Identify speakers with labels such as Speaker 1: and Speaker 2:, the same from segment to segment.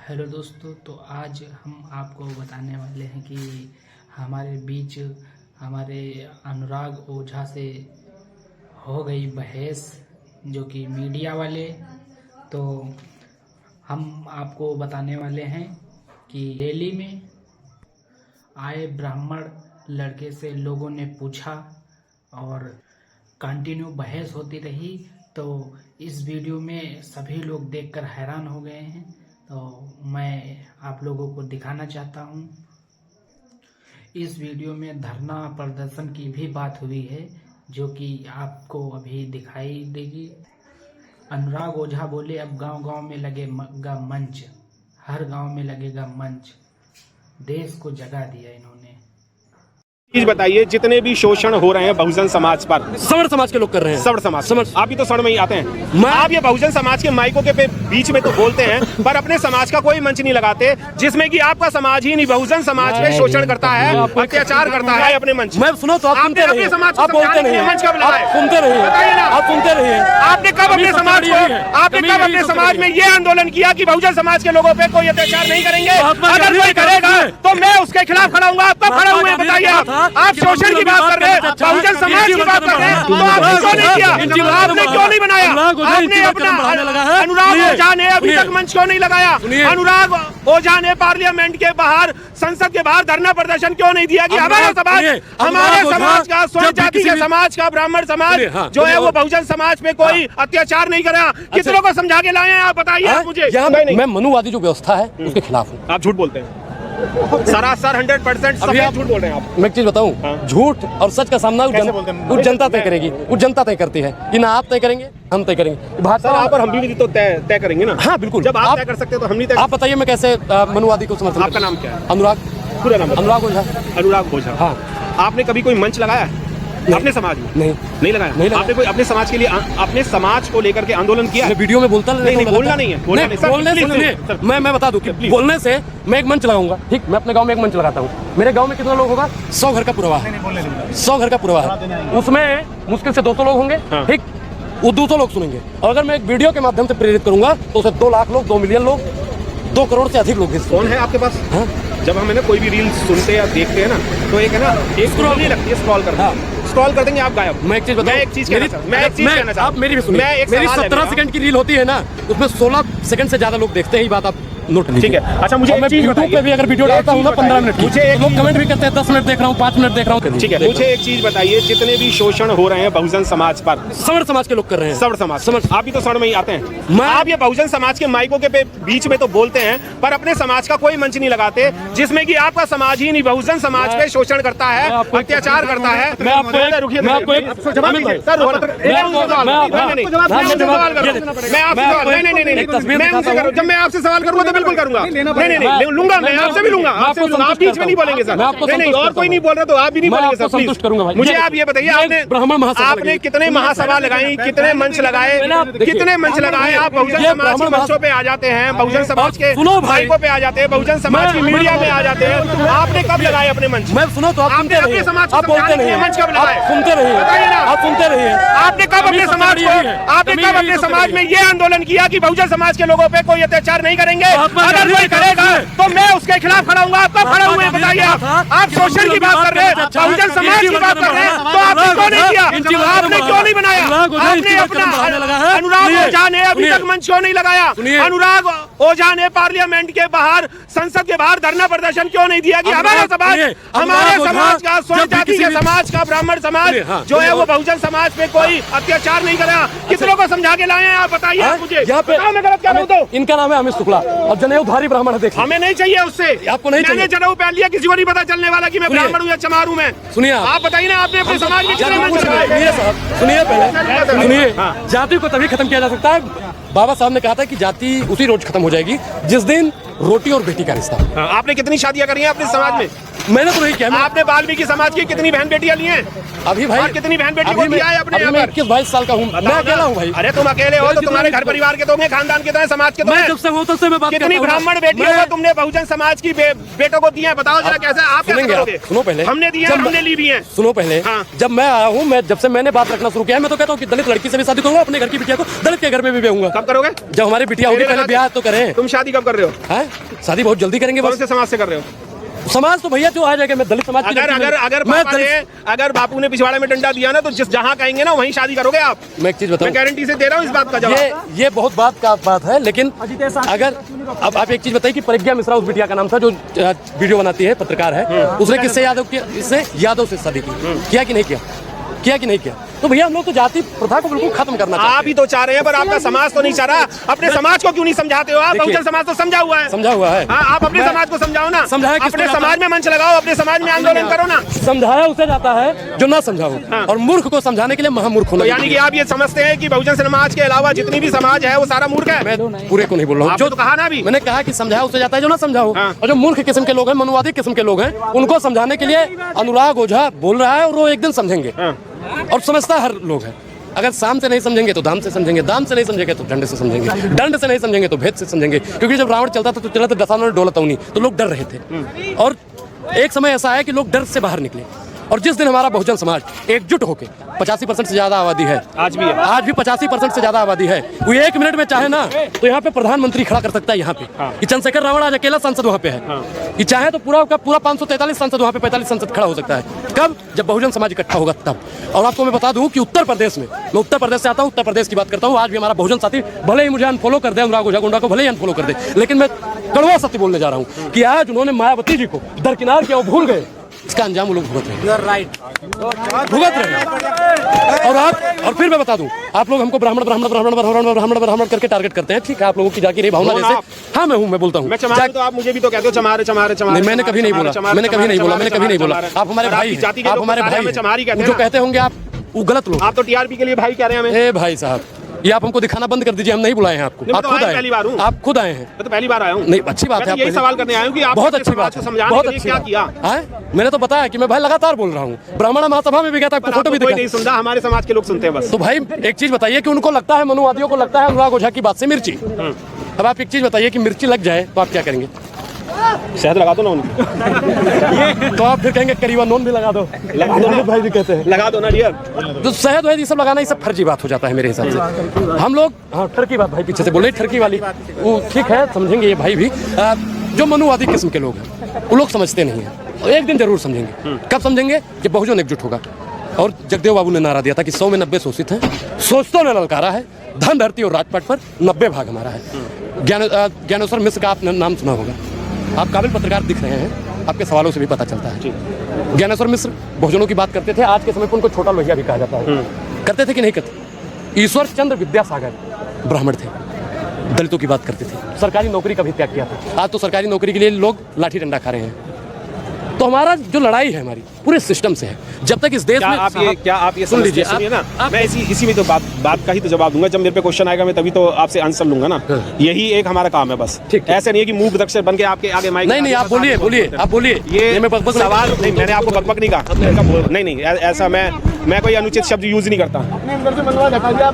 Speaker 1: Hello दोस्तों, तो आज हम आपको बताने वाले हैं कि हमारे बीच हमारे अनुराग ओझा से हो गई बहस, जो कि मीडिया वाले। तो हम आपको बताने वाले हैं कि रैली में आए ब्राह्मण लड़के से लोगों ने पूछा और कंटिन्यू बहस होती रही। तो इस वीडियो में सभी लोग देखकर हैरान हो गए हैं, तो मैं आप लोगों को दिखाना चाहता हूं। इस वीडियो में धरना प्रदर्शन की भी बात हुई है, जो कि आपको अभी दिखाई देगी। अनुराग ओझा बोले, अब गांव-गांव में लगेगा मंच, हर गांव में लगेगा मंच। देश को जगा दिया इन्होंने।
Speaker 2: चीज बताइए, जितने भी शोषण हो रहे हैं बहुजन समाज पर,
Speaker 3: सवर्ण समाज के लोग कर रहे हैं।
Speaker 2: सवर्ण समाज, आप भी तो सवर्ण में ही आते हैं।
Speaker 3: मैं
Speaker 2: आप ये बहुजन समाज के माइकों के बीच में तो बोलते हैं, पर अपने समाज का कोई मंच नहीं लगाते, जिसमें कि आपका समाज ही नहीं बहुजन समाज पे शोषण करता है, अत्याचार करता है अपने मंच।
Speaker 3: मैं सुनो तो आप सुनते रहिए,
Speaker 2: अपने समाज
Speaker 3: आप बोलते नहीं,
Speaker 2: मंच कब लगाया?
Speaker 3: आप सुनते रहिए,
Speaker 2: बताइए ना,
Speaker 3: आप सुनते रहिए।
Speaker 2: आपने कब अपने समाज को, आपने कब अपने समाज में ये आंदोलन किया कि बहुजन समाज के लोगों पे कोई अत्याचार नहीं करेंगे? अगर कोई करेगा तो मैं उसके खिलाफ खड़ा हूँ। आप कब खड़ा हुए बताइए? आप शोषण की बात कर रहे हैं, बहुजन समाज की बात कर रहे हैं, तो आपने क्यों नहीं किया? आपने क्यों नहीं बनाया? आपने अपना अनुराग ओझा ने अभी तक मंच क्यों नहीं लगाया? अनुराग ओझा ने पार्लियामेंट के बाहर, संसद के बाहर धरना प्रदर्शन क्यों नहीं दिया कि हमारे समाज का, स्वर्ण जाति के समाज का, ब्राह्मण समाज जो है वो बहुजन समाज पे कोई अत्याचार नहीं करा? कितनों को समझा के लाए हैं आप बताइए मुझे।
Speaker 3: मैं मनुवादी जो व्यवस्था है उसके खिलाफ हूँ।
Speaker 2: आप झूठ बोलते हैं, सरासर 100%
Speaker 3: अभी आप
Speaker 2: झूठ बोल रहे हैं आप।
Speaker 3: मैं एक चीज बताऊं, झूठ और सच का सामना उस जनता तय करेगी, उस जनता तय करती है कि ना आप तय करेंगे हम तय करेंगे। भाजपा
Speaker 2: आप और हम भी तो तय करेंगे ना।
Speaker 3: हाँ बिल्कुल,
Speaker 2: जब आप तय कर सकते हैं तो हम नहीं तय।
Speaker 3: आप बताइए मैं कैसे मनुवादी को समर्थन।
Speaker 2: आपका नाम क्या है?
Speaker 3: अनुराग,
Speaker 2: पूरा नाम?
Speaker 3: अनुराग ओझा।
Speaker 2: अनुराग ओझा।
Speaker 3: हाँ।
Speaker 2: आपने कभी कोई मंच लगाया है अपने समाज में? नहीं लगाया।
Speaker 3: नहीं लगाया।
Speaker 2: आपने कोई अपने समाज के लिए, अपने समाज को लेकर के आंदोलन किया?
Speaker 3: वीडियो में बोलता
Speaker 2: नहीं, बोलना नहीं है।
Speaker 3: बोलने से मैं बता दूं कि बोलने से मैं एक मंच लगाऊंगा, ठीक? मैं अपने गांव में एक मंच लगाता हूं। मेरे गांव में कितना लोग होगा? 100 घर का पुरवा है, 100 घर का पुरवा है, उसमें मुश्किल से 200 लोग होंगे, ठीक? वो 200 लोग सुनेंगे। और अगर मैं एक वीडियो के माध्यम से प्रेरित करूंगा तो उसे 2 लाख लोग, 2 मिलियन लोग, 2 करोड़ से अधिक लोग।
Speaker 2: कौन है आपके पास? जब हम कोई भी रील सुनते या देखते हैं ना, तो एक है ना, एक स्क्रॉल नहीं लगती है, स्क्रॉल कर देंगे आप गायब।
Speaker 3: मैं एक चीज बताऊं,
Speaker 2: मैं एक चीज कहना चाहता हूं,
Speaker 3: आप मेरी भी सुनिए। मेरी 17 सेकंड की रील होती है ना, उसमें 16 सेकंड से ज्यादा लोग देखते हैं। ये बात आप नोट कीजिए।
Speaker 2: ठीक है। अच्छा, मुझे
Speaker 3: मैं यूट्यूब पे भी अगर वीडियो डालता हूँ ना 15 मिनट की, मुझे लोग कमेंट भी करते हैं 10 मिनट देख रहा हूँ, 5 मिनट देख रहा हूँ।
Speaker 2: ठीक है, मुझे एक चीज बताइए, जितने भी शोषण हो रहे हैं बहुजन समाज पर,
Speaker 3: सवर्ण समाज के लोग कर रहे हैं।
Speaker 2: सवर्ण समाज, आप भी तो सवर्ण में ही आते हैं। आप ये बहुजन समाज के माइकों के बीच में तो बोलते हैं, पर अपने समाज का कोई मंच नहीं लगाते, जिसमें कि आपका समाज ही नहीं बहुजन समाज पे शोषण करता है, अत्याचार करता है।
Speaker 3: मैं आपको
Speaker 2: जब मैं आपसे सवाल करूंगा तो बिल्कुल करूंगा। नहीं, लूंगा, मैं आपसे भी लूंगा। आप बीच में नहीं बोलेंगे सर। नहीं, और कोई नहीं बोल रहा तो आप भी नहीं बोलेंगे सर।
Speaker 3: संतुष्ट करूंगा भाई।
Speaker 2: मुझे आप ये बताइए, आपने कितने महासभा लगाई, कितने मंच लगाए, आप बहुजन समाज के मंचों पे आ जाते हैं, बहुजन समाज के माइकों पे आ जाते हैं, बहुजन समाज की मीडिया में आ जाते हैं। आपने कब लगाए अपने मंच?
Speaker 3: मैं सुनो तो
Speaker 2: आपने अपने समाज को
Speaker 3: बोलते नहीं,
Speaker 2: मंच कब लगाए?
Speaker 3: सुनते रहिए,
Speaker 2: बताइए ना,
Speaker 3: आप सुनते रहिए।
Speaker 2: आपने कब अपने समाज को, आपने कब अपने समाज में ये आंदोलन किया कि बहुजन समाज के लोगों पे कोई अत्याचार नहीं करेंगे? अगर कोई करेगा तो मैं उसके खिलाफ खड़ा हूँ। आप कब खड़ा हुए बताइए? आप शोषण की बात कर रहे हैं, बहुजन समाज की बात कर रहे हैं, तो आपने क्यों नहीं किया? आपने क्यों नहीं बनाया? आपने अपना अनुराग ओझा ने अभी तक मंच क्यों नहीं लगाया? अनुराग ओझा ने पार्लियामेंट के बाहर, संसद के बाहर धरना प्रदर्शन क्यों नहीं दिया कि हमारे समाज का, स्वर्ण जाति के समाज का, ब्राह्मण समाज जो है वो बहुजन समाज पे कोई अत्याचार नहीं करा? कितनों को समझा के लाए हैं आप बताइए मुझे। मैं गलत कह रहा हूं तो?
Speaker 3: इनका नाम है अमित शुक्ला और जनेऊधारी ब्राह्मण है। देखिए,
Speaker 2: हमें नहीं चाहिए उससे।
Speaker 3: आपको नहीं चाहिए?
Speaker 2: मैंने जनेऊ पहन लिया, किसी को नहीं पता चलने वाला कि मैं ब्राह्मण हूं या चमार हूं। मैं
Speaker 3: सुनिए,
Speaker 2: आप बताइए ना, आपने अपने समाज में कितने मंच लगाए?
Speaker 3: सुनिए पहले सुनिए, जाति को तभी खत्म किया जा सकता है, बाबा साहब ने कहा था कि जाति उसी रोज खत्म हो जाएगी जिस दिन रोटी और बेटी का रिश्ता।
Speaker 2: आपने कितनी शादियां करी हैं अपने समाज में?
Speaker 3: मैंने तो नहीं किया।
Speaker 2: आपने वाल्मीकि समाज की कितनी बहन बेटियां ली हैं
Speaker 3: अभी भाई
Speaker 2: और कितनी बहन बेटी को दिया है अपने यहाँ पर?
Speaker 3: 21-22 साल का हूँ, मैं अकेला हूँ भाई।
Speaker 2: अरे तुम अकेले हो तो तुम्हारे घर परिवार के तो होंगे, खानदान के तो हैं, समाज के तो
Speaker 3: मैं
Speaker 2: हैं।
Speaker 3: जब से वो तब से मैं बात
Speaker 2: कितनी ब्राह्मण बेटियों को तुमने बहुजन समाज की बेटों को दिया है? बताओ जरा कैसे आप क्या करोगे?
Speaker 3: सुनो पहले,
Speaker 2: हमने दिया है, हमने ली भी है।
Speaker 3: सुनो पहले, जब मैं आया हूँ, मैं जब से मैंने बात रखना शुरू किया, मैं तो कहता हूँ कि दलित लड़की से भी शादी करूंगा, अपने घर की बिटिया को दलित के घर में भी ब्याहूंगा।
Speaker 2: कब करोगे?
Speaker 3: जब हमारी बिटिया होगी, पहले ब्याह तो करें।
Speaker 2: तुम शादी कब कर रहे हो?
Speaker 3: शादी बहुत जल्दी करेंगे।
Speaker 2: कौन से समाज से कर रहे हो?
Speaker 3: समाज तो भैया जो आ जाएगा, मैं दलित समाज की
Speaker 2: अगर बापू ने पिछवाड़े में डंडा दिया ना तो जिस जहाँ कहेंगे ना वहीं शादी करोगे आप।
Speaker 3: मैं एक चीज बताऊं,
Speaker 2: मैं गारंटी से दे रहा हूँ इस बात का जवाब।
Speaker 3: ये बहुत बात है, लेकिन अगर अब आप एक चीज बताइए कि प्रज्ञा मिश्रा उस बिटिया का नाम था जो वीडियो बनाती है, पत्रकार है, उसने किससे यादव से शादी की, किया कि नहीं किया कि नहीं किया? तो भैया हम लोग तो जाति प्रथा को बिल्कुल खत्म करना चाहते हैं।
Speaker 2: आप ही तो चाह रहे हैं, पर आपका समाज तो नहीं चाह रहा। अपने समाज को क्यों नहीं समझाते हो आप? बहुजन समाज तो समझा हुआ है। आप अपने समाज को समझाओ ना।
Speaker 3: समझाया
Speaker 2: अपने समाज में मंच लगाओ, अपने समाज में आंदोलन करो ना।
Speaker 3: समझाया उसे जाता है जो ना समझाओ, और मूर्ख को समझाने के लिए महामूर्ख होना।
Speaker 2: यानी कि आप ये समझते हैं कि बहुजन समाज के अलावा जितनी भी समाज है वो सारा मूर्ख है?
Speaker 3: मैं पूरे को नहीं बोल रहा हूँ, जो कहा ना, भी मैंने कहा कि समझाया उसे जाता है जो ना समझाओ। और जो मूर्ख किस्म के लोग हैं, मनुवादी किस्म के लोग हैं, उनको समझाने के लिए अनुराग ओझा बोल रहा है, और वो एक दिन समझेंगे। और समझता हर लोग है। अगर साम से नहीं समझेंगे तो दाम से समझेंगे, दाम से नहीं समझेंगे तो दंड से समझेंगे, दंड से नहीं समझेंगे तो भेद से समझेंगे। क्योंकि जब रावण चलता था तो चला तो दशानन डोलता नहीं, तो लोग डर रहे थे। और एक समय ऐसा है कि लोग डर से बाहर निकले। और जिस दिन हमारा बहुजन समाज एकजुट होकर 85% से ज्यादा आबादी है, आज भी 85% से ज्यादा आबादी है, वो 1 मिनट में चाहे ना तो यहाँ पे प्रधानमंत्री खड़ा कर सकता है। यहाँ पे कि चंद्रशेखर रावण आज अकेला सांसद वहाँ पे है, कि चाहे तो पूरा 543 सांसद वहाँ पे 45 सांसद खड़ा हो सकता है। कब? जब बहुजन समाज इकट्ठा होगा तब। और आपको मैं बता दूं कि उत्तर प्रदेश में, मैं उत्तर प्रदेश से आता हूँ, उत्तर प्रदेश की बात करता हूँ, आज भी हमारा बहुजन साथी भले ही मुझे अनफॉलो कर दे, अनुराग ओझा गुंडा को भले ही अनफॉलो कर दे, लेकिन मैं कड़वा सत्य बोलने जा रहा हूँ कि आज उन्होंने मायावती जी को दरकिनार किया, वो भूल गए। इसका अंजाम वो लोग भुगत रहे हैं। और फिर मैं बता दूं, आप लोग हमको ब्राह्मण ब्राह्मण ब्राह्मण ब्राह्मण ब्राह्मण ब्राह्मण करके टारगेट करते हैं। ठीक है, आप लोगों की जागीर भावना जैसे। हाँ, मैं बोलता हूँ।
Speaker 2: तो आप मुझे भी तो कहते हो चमारे चमारे चमारे।
Speaker 3: मैंने कभी नहीं बोला। आप हमारे भाई, आप हमारे भाई जो कहते होंगे आप, वो गलत लोग।
Speaker 2: आप तो टीआरपी के लिए भाई कह रहे हैं हमें।
Speaker 3: ए भाई साहब, ये आप हमको दिखाना बंद कर दीजिए, हम नहीं बुलाए हैं आपको। आप खुद आए, आप खुद आए हैं।
Speaker 2: मैं तो पहली बार आया हूँ।
Speaker 3: नहीं, अच्छी बात है।
Speaker 2: यही सवाल करने आया हूँ कि आप
Speaker 3: बहुत अच्छी बात है, बहुत अच्छी क्या किया है। मैंने तो बताया कि मैं भाई लगातार बोल रहा हूँ, ब्राह्मण महासभा में भी गया था, आपको फोटो भी दिखा।
Speaker 2: नहीं सुनता, हमारे समाज के लोग सुनते हैं बस।
Speaker 3: तो भाई एक चीज बताइए कि उनको लगता है, मनुवादियों को लगता है अनुराग ओझा की बात से मिर्ची। अब आप एक चीज बताइए कि मिर्ची लग जाए तो आप क्या करेंगे?
Speaker 2: शहद लगा दो ना उनको।
Speaker 3: तो आप फिर कहेंगे करीबा नून भी लगा दो भाई भी कहते हैं
Speaker 2: लगा दो ना डियर।
Speaker 3: तो शहद वहद ये सब लगाना, ये सब फर्जी बात हो जाता है मेरे हिसाब से। हम लोग, हाँ, ठरकी बात भाई पीछे से बोले, ठरकी वाली वो ठीक है, समझेंगे ये भाई भी। जो मनुवादी किस्म के लोग हैं वो लोग समझते नहीं है, एक दिन जरूर समझेंगे। कब समझेंगे? जब बहुजन एकजुट होगा। और जगदेव बाबू ने नारा दिया था कि 100 में 90 शोषित हैं, सोचतों ने ललकारा है, धन धरती और राजपाट पर 90 भाग हमारा है। ज्ञानेश्वर मिश्र का आपने नाम सुना होगा, आप काबिल पत्रकार दिख रहे हैं, आपके सवालों से भी पता चलता है। ज्ञानेश्वर मिश्र बहुजनों की बात करते थे, आज के समय पर उनको छोटा लोहिया भी कहा जाता है। करते थे कि नहीं करते? ईश्वर चंद्र विद्यासागर ब्राह्मण थे, दलितों की बात करते थे, सरकारी नौकरी का भी त्याग किया था। आज तो सरकारी नौकरी के लिए लोग लाठी डंडा खा रहे हैं। तो हमारा जो लड़ाई है हमारी पूरे सिस्टम से है। जब तक इस देश में
Speaker 2: आप ये सुन लीजिए ना, मैं इसी में तो बात का ही तो जवाब दूंगा। जब मेरे पे क्वेश्चन आएगा मैं तभी तो आपसे आंसर लूंगा ना। यही एक हमारा काम है बस। ऐसे नहीं है कि मूक दक्षर बन के आपके आगे माइक।
Speaker 3: नहीं, आप बोलिए।
Speaker 2: ये सवाल नहीं, मैंने आपको बकबक नहीं कहा। नहीं, ऐसा मैं कोई अनुचित शब्द यूज नहीं करता।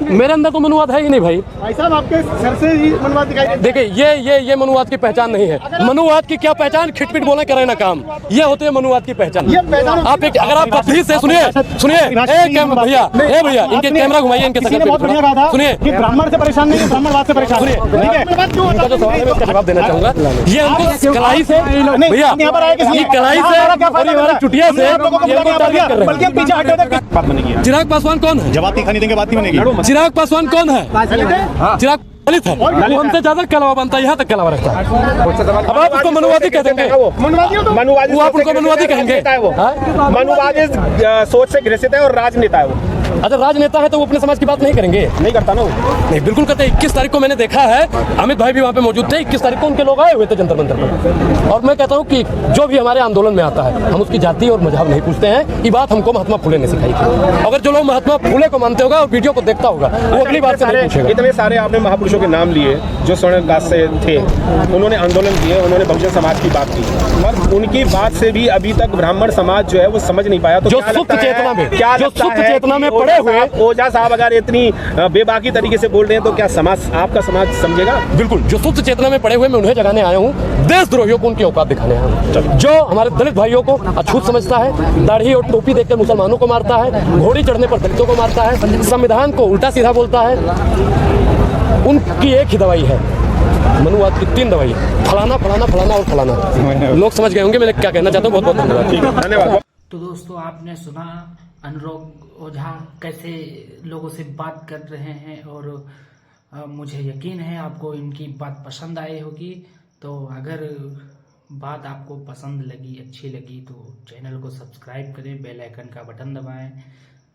Speaker 3: मेरे अंदर तो मनुवाद है ही नहीं भाई
Speaker 4: साहब, आपके सर से ही मनुवाद दिखाई।
Speaker 3: देखिए, ये मनुवाद की पहचान नहीं है। मनुवाद की क्या पहचान? खिटपिट बोले करे ना काम, ये होते हैं मनुवाद की पहचान। आप एक, अगर आप बदतमीज से सुनिए भैया, इनके कैमरा घुमाइए, इनके सुनिए,
Speaker 4: ब्राह्मण से परेशान नहीं है, ब्राह्मणवाद से परेशान है।
Speaker 3: उनका जो सवाल है मैं उसका जवाब देना चाहूंगा। ये हमको कलाई से भैया, ये कलाई से और ये हमारी चुटिया से टारगेट कर रहे हैं।
Speaker 4: पीछे हटो।
Speaker 3: चिराग पासवान कौन है?
Speaker 4: जवाब नहीं देंगे, बात नहीं बनेगी।
Speaker 3: चिराग पासवान कौन है? चिराग दलित है, वो हमसे ज्यादा कलावा बनता है, यहाँ तक कलावा रखता है। अब आप उसको मनुवादी कह देंगे,
Speaker 2: मनुवादी
Speaker 3: आप उनको मनुवादी कहेंगे?
Speaker 2: मनुवादी सोच से ग्रसित है और राजनेता है वो।
Speaker 3: अगर राजनेता है तो वो अपने समाज की बात नहीं करेंगे?
Speaker 2: नहीं करता ना वो।
Speaker 3: नहीं, बिल्कुल करते। 21 तारीख को मैंने देखा है, अमित भाई भी वहाँ पे मौजूद थे। 21 तारीख को उनके लोग आए हुए थे जंतर मंतर पर। और मैं कहता हूँ कि जो भी हमारे आंदोलन में आता है, हम उसकी जाति और मजहब नहीं पूछते हैं। ये बात हमको महात्मा फुले ने सिखाई थी। अगर जो लोग महात्मा फुले को मानते होगा और वीडियो को देखता होगा, वो अगली बात से नहीं पूछेगा।
Speaker 2: इतने सारे आपने महापुरुषों के नाम लिए जो स्वर्णकाश से थे, उन्होंने आंदोलन किए, उन्होंने बहुजन समाज की बात की, और उनकी बात से भी अभी तक ब्राह्मण समाज जो है वो समझ नहीं पाया। तो
Speaker 3: जो सुप्त चेतना में, जो सुप्त चेतना में पड़े हुए
Speaker 2: ओझा साहब अगर इतनी बेबाकी तरीके से बोल रहे हैं तो क्या समाज, आपका समाज समझेगा?
Speaker 3: बिल्कुल, जो सुप्त चेतना में पड़े हुए मैं उन्हें जगाने आया हूँ, देशद्रोहियों को उनकी औकात दिखाने आया हूँ। जो हमारे दलित भाइयों को अछूत समझता है, दाढ़ी और टोपी देखकर मुसलमानों को मारता है, घोड़ी चढ़ने पर दलितों को मारता है, संविधान को उल्टा सीधा बोलता है, उनकी एक ही दवाई है, मनुवाद की 3 दवाई, फलाना फलाना फलाना और फलाना। लोग समझ गए होंगे मैंने क्या कहना चाहता हूँ। बहुत बहुत धन्यवाद।
Speaker 2: धन्यवाद।
Speaker 1: तो दोस्तों, आपने सुना अनुराग ओझा कैसे लोगों से बात कर रहे हैं, और मुझे यकीन है आपको इनकी बात पसंद आई होगी। तो अगर बात आपको पसंद लगी, अच्छी लगी, तो चैनल को सब्सक्राइब करें, बेल आइकन का बटन दबाएं,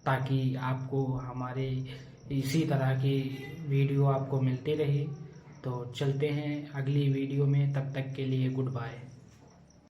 Speaker 1: ताकि आपको हमारे इसी तरह की वीडियो आपको मिलती रहे। तो चलते हैं अगली वीडियो में, तब तक के लिए गुड बाय।